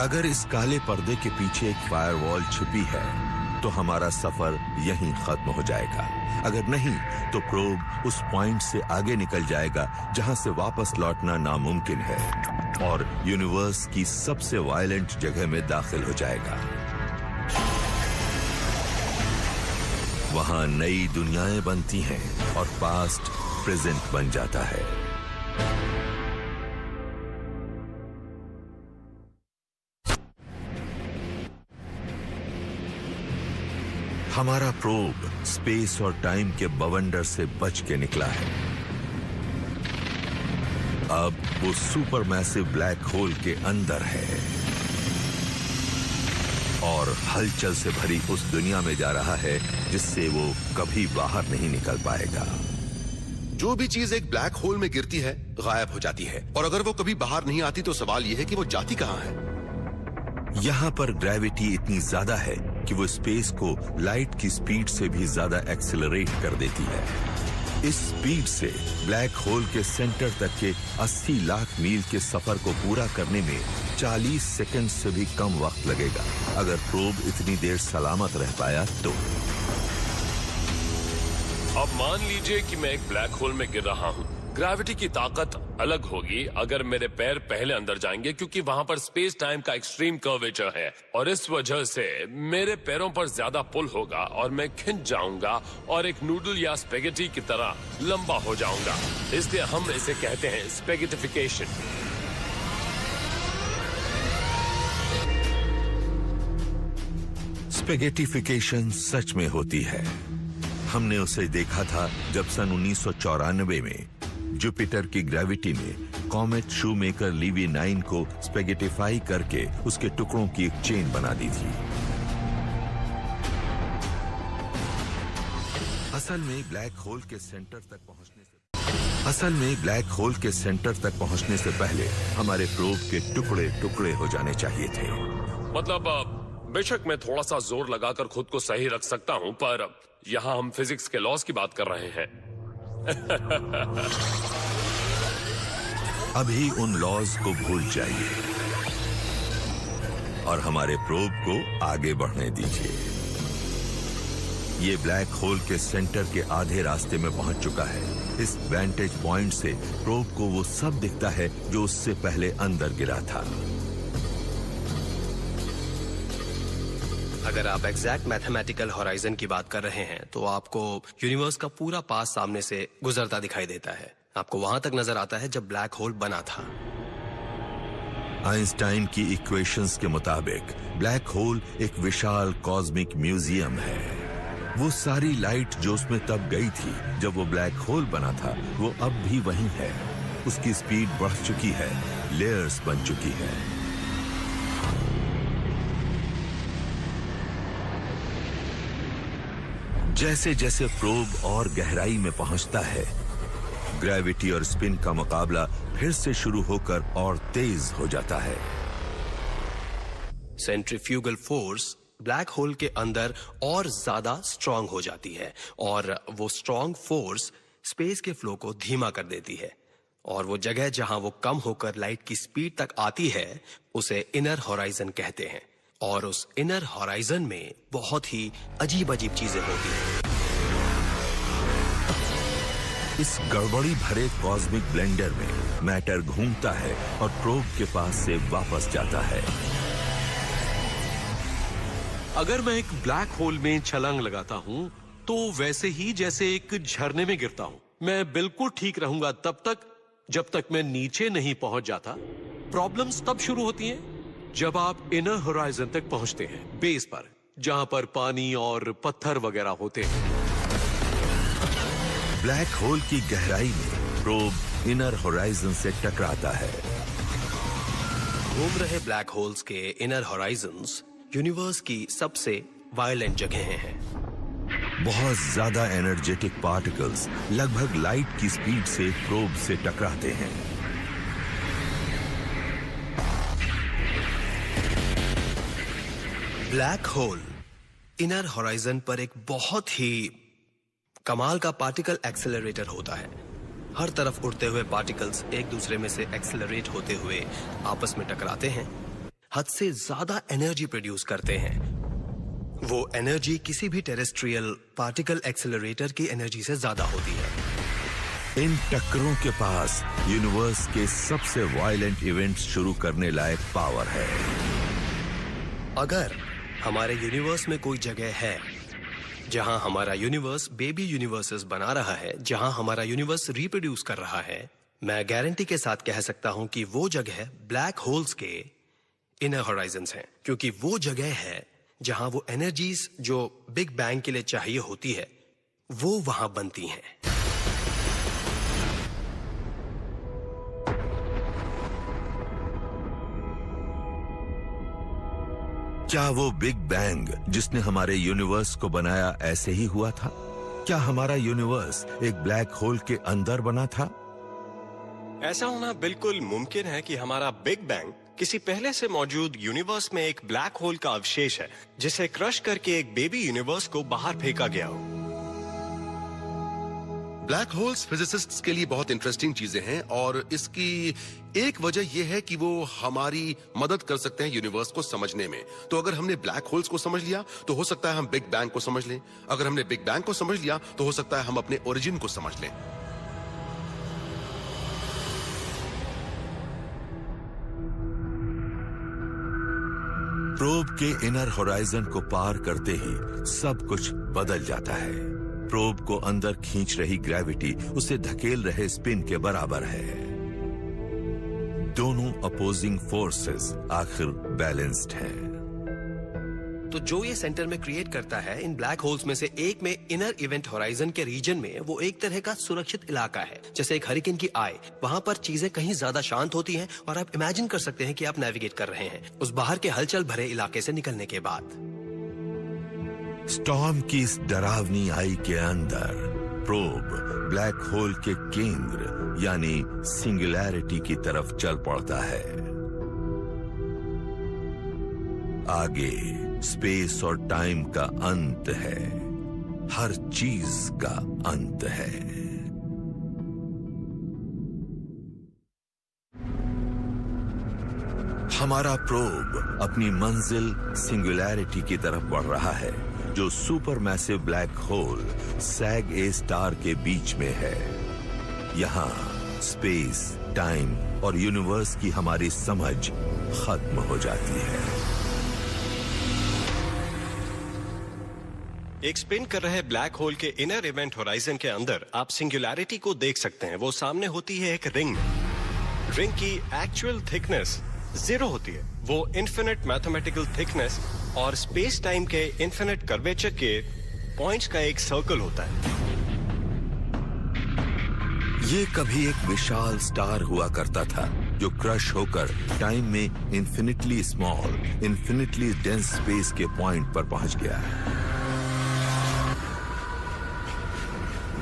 अगर इस काले पर्दे के पीछे एक फायरवॉल छिपी है तो हमारा सफर यहीं खत्म हो जाएगा। अगर नहीं तो प्रोब उस पॉइंट से आगे निकल जाएगा जहां से वापस लौटना नामुमकिन है, और यूनिवर्स की सबसे वायलेंट जगह में दाखिल हो जाएगा। वहां नई दुनियाएं बनती हैं और पास्ट प्रेजेंट बन जाता है। हमारा प्रोब स्पेस और टाइम के बवंडर से बच के निकला है। अब वो सुपर मैसिव ब्लैक होल के अंदर है और हलचल से भरी उस दुनिया में जा रहा है जिससे वो कभी बाहर नहीं निकल पाएगा। जो भी चीज एक ब्लैक होल में गिरती है गायब हो जाती है, और अगर वो कभी बाहर नहीं आती तो सवाल यह है कि वो जाती कहां है। यहाँ पर ग्रेविटी इतनी ज्यादा है कि वो स्पेस को लाइट की स्पीड से भी ज्यादा एक्सेलरेट कर देती है। इस स्पीड से ब्लैक होल के सेंटर तक के 80 लाख मील के सफर को पूरा करने में 40 सेकंड से भी कम वक्त लगेगा, अगर प्रोब इतनी देर सलामत रह पाया तो। अब मान लीजिए कि मैं एक ब्लैक होल में गिर रहा हूँ। ग्रेविटी की ताकत अलग होगी अगर मेरे पैर पहले अंदर जाएंगे, क्योंकि वहां पर स्पेस टाइम का एक्सट्रीम कर्वेचर है और इस वजह से मेरे पैरों पर ज्यादा पुल होगा और मैं खिंच जाऊंगा और एक नूडल या स्पेगेटी की तरह लंबा हो जाऊंगा। इसलिए हम इसे कहते हैं स्पेगेटिफिकेशन। स्पेगेटिफिकेशन सच में होती है। हमने उसे देखा था जब सन 1994 में जुपिटर की ग्रेविटी ने कॉमेट शूमेकर लीवी 9 को स्पेगेटिफाई करके उसके टुकड़ों की एक चेन बना दी थी। असल में ब्लैक होल के सेंटर तक पहुंचने से पहले हमारे प्रोब के टुकड़े टुकड़े हो जाने चाहिए थे। मतलब बेशक मैं थोड़ा सा जोर लगाकर खुद को सही रख सकता हूं, पर यहाँ हम फिजिक्स के लॉस की बात कर रहे हैं। अभी उन लॉज को भूल जाइए और हमारे प्रोब को आगे बढ़ने दीजिए। ये ब्लैक होल के सेंटर के आधे रास्ते में पहुंच चुका है। इस वेंटेज पॉइंट से प्रोब को वो सब दिखता है जो उससे पहले अंदर गिरा था। अगर आप एग्जैक्ट मैथमेटिकल हॉराइजन की बात कर रहे हैं तो आपको यूनिवर्स का पूरा पास सामने से गुजरता दिखाई देता है। आपको वहां तक नजर आता है जब ब्लैक होल बना था। आइंस्टाइन की इक्वेशंस के मुताबिक ब्लैक होल एक विशाल कॉस्मिक म्यूजियम है। वो सारी लाइट जो उसमें तब गई थी जब वो ब्लैक होल बना था, वो अब भी वहीं है। उसकी स्पीड बढ़ चुकी है, लेयर्स बन चुकी है। जैसे जैसे प्रोब और गहराई में पहुंचता है, ग्रेविटी और स्पिन का मुकाबला फिर से शुरू होकर और तेज हो जाता है। सेंट्रीफ्यूगल फोर्स ब्लैक होल के अंदर और ज्यादा स्ट्रांग हो जाती है और वो स्ट्रांग फोर्स स्पेस के फ्लो को धीमा कर देती है, और वो जगह जहां वो कम होकर लाइट की स्पीड तक आती है उसे इनर हॉराइजन कहते हैं। और उस इनर हॉराइजन में बहुत ही अजीब अजीब चीजें होती हैं। इस गड़बड़ी भरे कॉस्मिक ब्लेंडर में मैटर घूमता है और प्रोब के पास से वापस जाता है। अगर मैं एक ब्लैक होल में छलांग लगाता हूं तो वैसे ही जैसे एक झरने में गिरता हूं। मैं बिल्कुल ठीक रहूंगा तब तक जब तक मैं नीचे नहीं पहुंच जाता। प्रॉब्लम्स तब शुरू होती हैं जब आप इनर होराइजन तक पहुंचते हैं, बेस पर, जहां पर पानी और पत्थर वगैरह होते हैं। ब्लैक होल की गहराई में प्रोब इनर होराइजन से टकराता है। घूम रहे ब्लैक होल्स के इनर होराइजन्स यूनिवर्स की सबसे वायलेंट जगहें हैं। बहुत ज्यादा एनर्जेटिक पार्टिकल्स लगभग लाइट की स्पीड से प्रोब से टकराते हैं। ब्लैक होल इनर होराइजन पर एक बहुत ही कमाल का पार्टिकल एक्सेलरेटर होता है। हर तरफ उड़ते हुए पार्टिकल्स एक दूसरे में से एक्सेलरेट होते हुए आपस में टकराते हैं, हद से ज्यादा एनर्जी प्रोड्यूस करते हैं। वो एनर्जी किसी भी टेरेस्ट्रियल पार्टिकल एक्सेलरेटर की एनर्जी से ज्यादा होती है। इन टक्करों के पास यूनिवर्स के सबसे वायलेंट इवेंट्स शुरू करने लायक पावर है। अगर हमारे यूनिवर्स में कोई जगह है जहां हमारा यूनिवर्स बेबी यूनिवर्सेस बना रहा है, जहां हमारा यूनिवर्स रिप्रोड्यूस कर रहा है, मैं गारंटी के साथ कह सकता हूं कि वो जगह ब्लैक होल्स के इनर होराइजन्स हैं, क्योंकि वो जगह है जहां वो एनर्जीज जो बिग बैंग के लिए चाहिए होती है वो वहां बनती हैं। क्या वो बिग बैंग जिसने हमारे यूनिवर्स को बनाया ऐसे ही हुआ था? क्या हमारा यूनिवर्स एक ब्लैक होल के अंदर बना था? ऐसा होना बिल्कुल मुमकिन है कि हमारा बिग बैंग किसी पहले से मौजूद यूनिवर्स में एक ब्लैक होल का अवशेष है, जिसे क्रश करके एक बेबी यूनिवर्स को बाहर फेंका गया हो। ब्लैक होल्स फिजिसिस्ट्स के लिए बहुत इंटरेस्टिंग चीजें हैं और इसकी एक वजह यह है कि वो हमारी मदद कर सकते हैं यूनिवर्स को समझने में। तो अगर हमने ब्लैक होल्स को समझ लिया तो हो सकता है हम बिग बैंग को समझ लें। अगर हमने बिग बैंग को समझ लिया तो हो सकता है हम अपने ओरिजिन को समझ लें। प्रोब के इनर होराइजन को पार करते ही सब कुछ बदल जाता है। प्रोब को अंदर खींच रही ग्रेविटी उसे धकेल रहे स्पिन के बराबर है। दोनों अपोजिंग फोर्सेस आखिर बैलेंस्ड हैं। तो जो ये सेंटर में क्रिएट करता है, इन ब्लैक होल्स में से एक में इनर इवेंट होराइजन के रीजन में वो एक तरह का सुरक्षित इलाका है, जैसे एक हरिकेन की आय। वहां पर चीजें कहीं ज्यादा शांत होती हैं और आप इमेजिन कर सकते हैं कि आप नेविगेट कर रहे हैं उस बाहर के हलचल भरे इलाके से निकलने के बाद। स्टॉर्म की इस डरावनी आई के अंदर प्रोब ब्लैक होल के केंद्र यानी सिंगुलैरिटी की तरफ चल पड़ता है। आगे स्पेस और टाइम का अंत है, हर चीज का अंत है। हमारा प्रोब अपनी मंजिल सिंगुलैरिटी की तरफ बढ़ रहा है, जो super massive black hole Sag A star के बीच में है। यहां स्पेस, टाइम और यूनिवर्स की हमारी समझ खत्म हो जाती है। एक स्पिन कर रहे ब्लैक होल के इनर इवेंट होराइजन के अंदर आप सिंगुलैरिटी को देख सकते हैं। वो सामने होती है एक रिंग में। रिंग की एक्चुअल थिकनेस 0 होती है। वो इन्फिनिट मैथमेटिकल थिकनेस और स्पेस टाइम के इन्फिनिट कर्वेचर के पॉइंट्स का एक सर्कल होता है। ये कभी एक विशाल स्टार हुआ करता था जो क्रश होकर टाइम में infinitely small, infinitely dense space के पॉइंट पर पहुंच गया।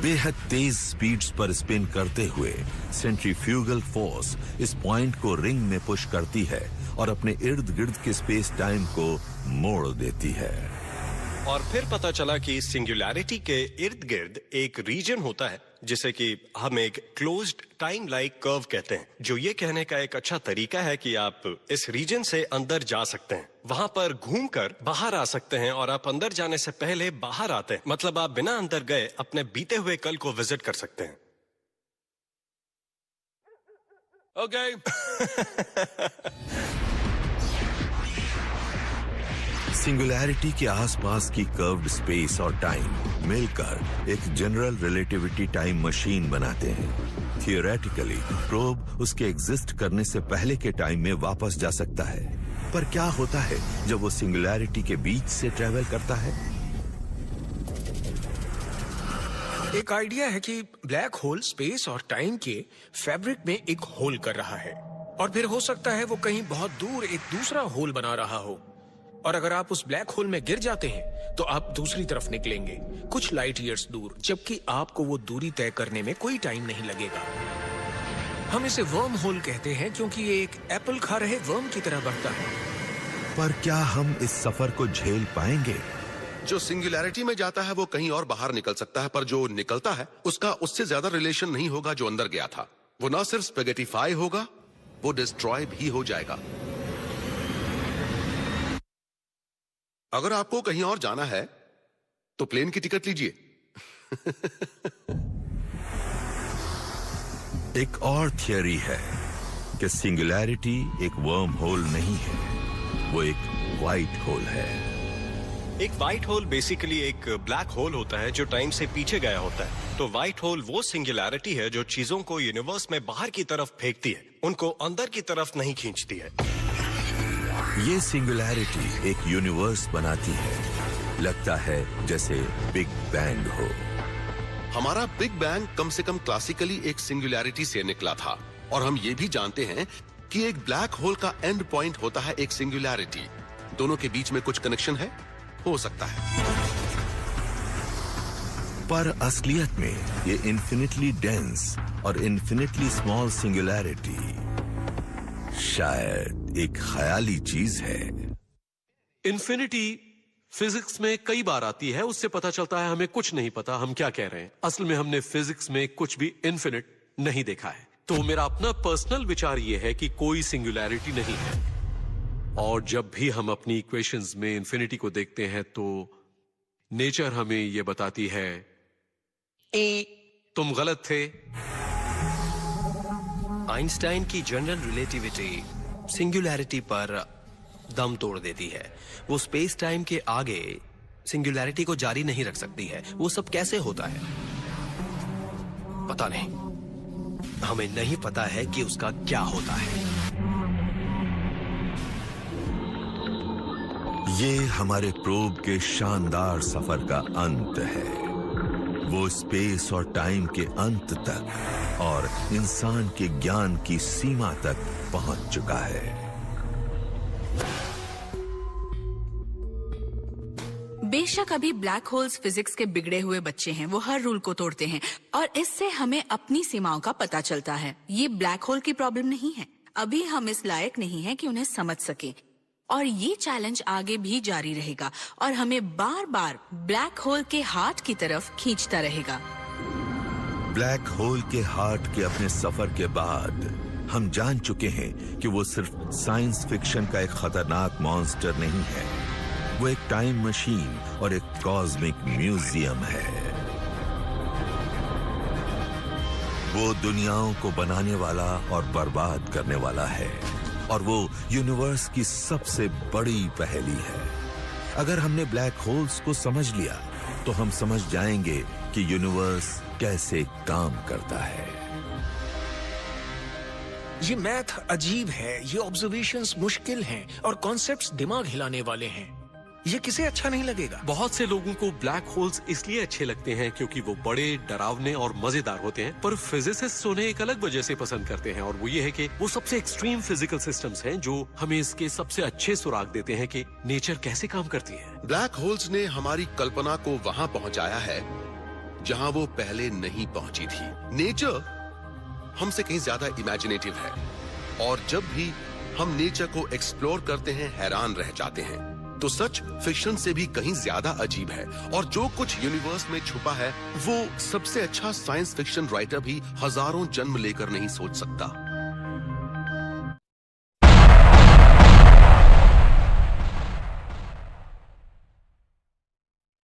बेहद तेज स्पीड्स पर स्पिन करते हुए सेंट्रीफ्यूगल फोर्स इस पॉइंट को रिंग में पुश करती है और अपने इर्द गिर्द के स्पेस टाइम को मोड़ देती है। और फिर पता चला कि सिंगुलैरिटी के इर्द गिर्द एक रीजन होता है जिसे कि हम एक क्लोज्ड टाइम लाइक कर्व कहते हैं, जो ये कहने का एक अच्छा तरीका है कि आप इस रीजन से अंदर जा सकते हैं, वहां पर घूमकर बाहर आ सकते हैं और आप अंदर जाने से पहले बाहर आते हैं। मतलब आप बिना अंदर गए अपने बीते हुए कल को विजिट कर सकते हैं। सिंगुलैरिटी के आसपास की कर्व्ड स्पेस और टाइम मिलकर एक जनरल रिलेटिविटी टाइम मशीन बनाते हैं। थियोरेटिकली प्रोब उसके एग्जिस्ट करने से पहले के टाइम में वापस जा सकता है। पर क्या होता है जब वो सिंगुलैरिटी के बीच से ट्रेवल करता है? एक आइडिया है कि ब्लैक होल स्पेस और टाइम के फैब्रिक में एक होल कर रहा है और फिर हो सकता है वो कहीं बहुत दूर एक दूसरा होल बना रहा हो, और अगर आप उस ब्लैक होल में गिर जाते हैं तो आप दूसरी तरफ निकलेंगे कुछ लाइट ईयर्स दूर, जबकि आपको वो दूरी तय करने में कोई टाइम नहीं लगेगा। हम इसे वर्म होल कहते हैं क्योंकि ये एक एप्पल खा रहे वर्म की तरह बढ़ता है। पर क्या हम इस सफर को झेल पाएंगे? जो सिंगुलैरिटी में जाता है वो कहीं और बाहर निकल सकता है, पर जो निकलता है उसका उससे ज्यादा रिलेशन नहीं होगा जो अंदर गया था। वो ना सिर्फ स्पेगेटिफाई होगा, वो डिस्ट्रॉय भी हो जाएगा। अगर आपको कहीं और जाना है तो प्लेन की टिकट लीजिए। एक और थियरी है कि सिंगुलैरिटी एक वर्म होल नहीं है, वो एक व्हाइट होल है। एक व्हाइट होल बेसिकली एक ब्लैक होल होता है जो टाइम से पीछे गया होता है। तो व्हाइट होल वो सिंगुलैरिटी है जो चीजों को यूनिवर्स में बाहर की तरफ फेंकती है, उनको अंदर की तरफ नहीं खींचती है। ये सिंगुलैरिटी एक यूनिवर्स बनाती है, लगता है जैसे बिग बैंग हो। हमारा बिग बैंग कम से कम क्लासिकली एक सिंगुलैरिटी से निकला था, और हम ये भी जानते हैं कि एक ब्लैक होल का एंड पॉइंट होता है एक सिंगुलैरिटी। दोनों के बीच में कुछ कनेक्शन है? हो सकता है, पर असलियत में ये इन्फिनिटली डेंस और इन्फिनिटली स्मॉल सिंगुलैरिटी शायद एक ख्याली चीज है। इन्फिनिटी फिजिक्स में कई बार आती है, उससे पता चलता है हमें कुछ नहीं पता हम क्या कह रहे हैं। असल में हमने फिजिक्स में कुछ भी इन्फिनिट नहीं देखा है। तो मेरा अपना पर्सनल विचार यह है कि कोई सिंगुलैरिटी नहीं है। और जब भी हम अपनी इक्वेशंस में इन्फिनिटी को देखते हैं तो नेचर हमें यह बताती है तुम गलत थे। आइंस्टाइन की जनरल रिलेटिविटी सिंगुलैरिटी पर दम तोड़ देती है। वो स्पेस टाइम के आगे सिंगुलैरिटी को जारी नहीं रख सकती है। वो सब कैसे होता है पता नहीं, हमें नहीं पता है कि उसका क्या होता है। ये हमारे प्रोब के शानदार सफर का अंत है। वो स्पेस और टाइम के अंत तक और इंसान के ज्ञान की सीमा तक पहुंच चुका है। बेशक अभी ब्लैक होल्स फिजिक्स के बिगड़े हुए बच्चे हैं, वो हर रूल को तोड़ते हैं और इससे हमें अपनी सीमाओं का पता चलता है। ये ब्लैक होल की प्रॉब्लम नहीं है, अभी हम इस लायक नहीं है कि उन्हें समझ सके। और ये चैलेंज आगे भी जारी रहेगा और हमें बार बार ब्लैक होल के हार्ट की तरफ खींचता रहेगा। ब्लैक होल के हार्ट के अपने सफर के बाद हम जान चुके हैं कि वो सिर्फ साइंस फिक्शन का एक खतरनाक मॉन्स्टर नहीं है, वो एक टाइम मशीन और एक कॉस्मिक म्यूजियम है। वो दुनियाओं को बनाने वाला और बर्बाद करने वाला है और वो यूनिवर्स की सबसे बड़ी पहेली है। अगर हमने ब्लैक होल्स को समझ लिया तो हम समझ जाएंगे कि यूनिवर्स कैसे काम करता है। ये मैथ अजीब है, ये ऑब्जर्वेशंस मुश्किल हैं और कॉन्सेप्ट्स दिमाग हिलाने वाले हैं। ये किसे अच्छा नहीं लगेगा? बहुत से लोगों को ब्लैक होल्स इसलिए अच्छे लगते हैं क्योंकि वो बड़े, डरावने और मजेदार होते हैं, पर फिजिसिस्ट्स उन्हें एक अलग वजह से पसंद करते हैं और वो ये है कि वो सबसे एक्सट्रीम फिजिकल सिस्टम्स हैं जो हमें इसके सबसे अच्छे सुराग देते हैं कि नेचर कैसे काम करती है। ब्लैक होल्स ने हमारी कल्पना को वहां पहुंचाया है जहां वो पहले नहीं पहुंची थी। नेचर हमसे कहीं ज्यादा इमेजिनेटिव है और जब भी हम नेचर को एक्सप्लोर करते हैं हैरान रह जाते हैं। तो सच फिक्शन से भी कहीं ज्यादा अजीब है और जो कुछ यूनिवर्स में छुपा है वो सबसे अच्छा साइंस फिक्शन राइटर भी हजारों जन्म लेकर नहीं सोच सकता।